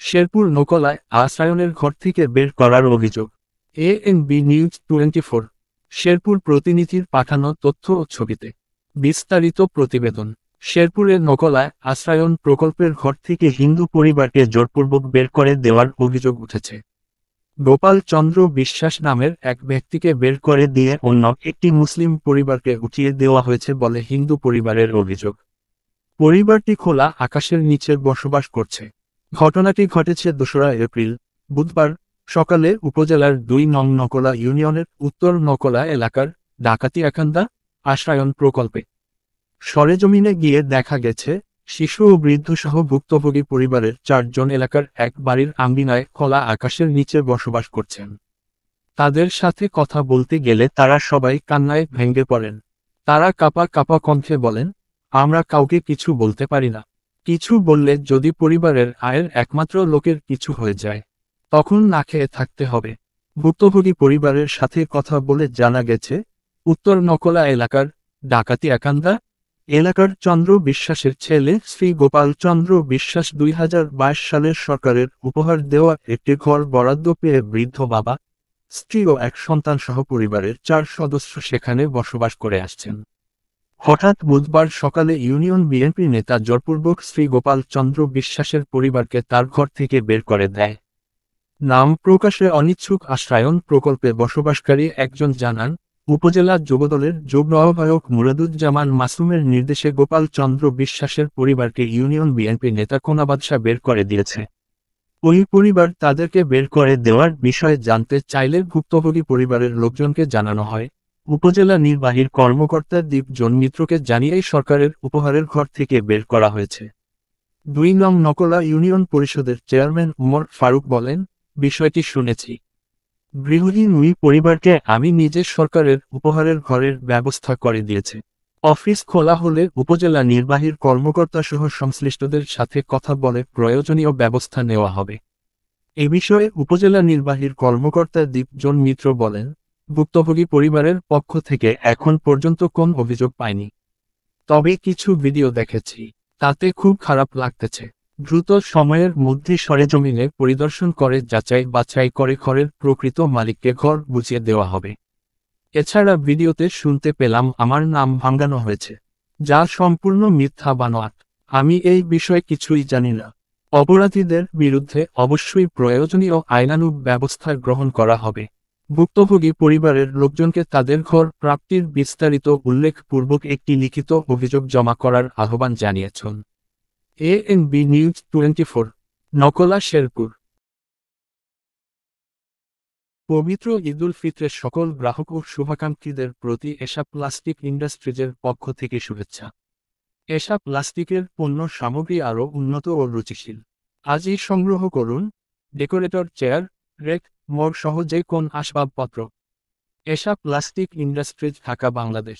শেরপুর নকলায় আশ্রয়নের ঘর থেকে বের করার অভিযোগ। ANB news 24। শেরপুর প্রতিনিধির পাঠানো তথ্য ও ছবিতে বিস্তারিত প্রতিবেদন। শেরপুরের নকলায় আশ্রয়ন প্রকল্পের ঘর থেকে হিন্দু পরিবারকে জোরপূর্বক বের করে দেওয়ার অভিযোগ উঠেছে। গোপাল চন্দ্র বিশ্বাস নামের এক ব্যক্তিকে বের করে দিয়ে অন্য একটি মুসলিম পরিবারকে উঠিয়ে দেওয়া হয়েছে বলে হিন্দু পরিবারের অভিযোগ। পরিবারটি খোলা আকাশের নিচে বসবাস করছে। ঘটনাটি ঘটেছে 2রা এপ্রিল বুধবার সকালে উপজেলার 2 নং নকলা ইউনিয়নের উত্তর নকলা এলাকার ডাকাতিয়াকান্দা আশ্রয়ন প্রকল্পে। সরেজমিনে গিয়ে দেখা গেছে, শিশু ও বৃদ্ধসহ ভুক্তভোগী পরিবারের 4 জন এলাকার এক বাড়ির আঙ্গিনায় খোলা আকাশের নিচে বসবাস করছেন। তাদের সাথে কথা বলতে গেলে তারা সবাই কান্নায় ভেঙে পড়েন। তারা কাঁপা কাঁপা কণ্ঠে বলেন, আমরা কাউকে কিছু বলতে পারি না। কিছু বললে যদি পরিবারের আয়ের একমাত্র লোকের কিছু হয়ে যায়, তখন না খেয়ে থাকতে হবে। ভুক্তভোগী পরিবারের সাথে কথা বলে জানা গেছে, উত্তর নকলা এলাকার ডাকাতিয়াকান্দা এলাকার চন্দ্র বিশ্বাসের ছেলে শ্রী গোপাল চন্দ্র বিশ্বাস 2022 সালের সরকারের উপহার দেওয়া একটি ঘর বরাদ্দ পেয়ে বৃদ্ধ বাবা, স্ত্রী ও এক সন্তান সহ পরিবারের 4 সদস্য সেখানে বসবাস করে আসছেন। হঠাৎ বুধবার সকালে ইউনিয়ন বিএনপি নেতা জোরপূর্বক শ্রী গোপাল চন্দ্র বিশ্বাসের পরিবারকে তার ঘর থেকে বের করে দেয়। নাম প্রকাশে অনিচ্ছুক আশ্রয়ন প্রকল্পে বসবাসকারী একজন জানান, উপজেলা যুবদলের যুগ্ম আহ্বায়ক মুরাদুজ্জামান মাসুমের নির্দেশে গোপাল চন্দ্র বিশ্বাসের পরিবারকে ইউনিয়ন বিএনপি নেতা কোনাবাদশা বের করে দিয়েছে। ওই পরিবার তাদেরকে বের করে দেওয়ার বিষয়ে জানতে চাইলে ভুক্তভোগী পরিবারের লোকজনকে জানানো হয়, উপজেলা নির্বাহীর কর্মকর্তা দীপজন মিত্রকে জানিয়েই সরকারের উপহারের ঘর থেকে বের করা হয়েছে। 2 নং নকলা ইউনিয়ন পরিষদের চেয়ারম্যান উমর ফারুক বলেন, বিষয়টি শুনেছি। গৃহহীন ওই পরিবারকে আমি নিজে সরকারের উপহারের ঘরের ব্যবস্থা করে দিয়েছে। অফিস খোলা হলে উপজেলা নির্বাহীর কর্মকর্তা সহ সংশ্লিষ্টদের সাথে কথা বলে প্রয়োজনীয় ব্যবস্থা নেওয়া হবে। এ বিষয়ে উপজেলা নির্বাহীর কর্মকর্তা দীপজন মিত্র বলেন, ভুক্তভোগী পরিবারের পক্ষ থেকে এখন পর্যন্ত কোন অভিযোগ পাইনি। তবে কিছু ভিডিও দেখেছি, তাতে খুব খারাপ লাগতেছে। দ্রুত সময়ের মধ্যে সরেজমিনে পরিদর্শন করে যাচাই বাছাই করে ঘরের প্রকৃত মালিককে ঘর বুঝিয়ে দেওয়া হবে। এছাড়া ভিডিওতে শুনতে পেলাম আমার নাম ভাঙানো হয়েছে, যা সম্পূর্ণ মিথ্যা বানোয়াট। আমি এই বিষয়ে কিছুই জানি না। অপরাধীদের বিরুদ্ধে অবশ্যই প্রয়োজনীয় আইনানুগ ব্যবস্থা গ্রহণ করা হবে। ভুক্তভোগী পরিবারের লোকজনকে তাদের ঘর প্রাপ্তির বিস্তারিত উল্লেখপূর্বক একটি লিখিত অভিযোগ জমা করার আহ্বান জানিয়েছেন। ANB news 24, Nakla Sherpur. পবিত্র ঈদুল ফিতরের সকল গ্রাহক ও শুভাকাঙ্ক্ষীদের প্রতি এশা প্লাস্টিক ইন্ডাস্ট্রিজের পক্ষ থেকে শুভেচ্ছা। এশা প্লাস্টিকের পণ্য সামগ্রী আরও উন্নত ও রুচিশীল। আজই সংগ্রহ করুন ডেকোরেটর, চেয়ার, রেক, মগ সহ যে কোন আসবাবপত্র। এশা প্লাস্টিক ইন্ডাস্ট্রিজ, ঢাকা, বাংলাদেশ।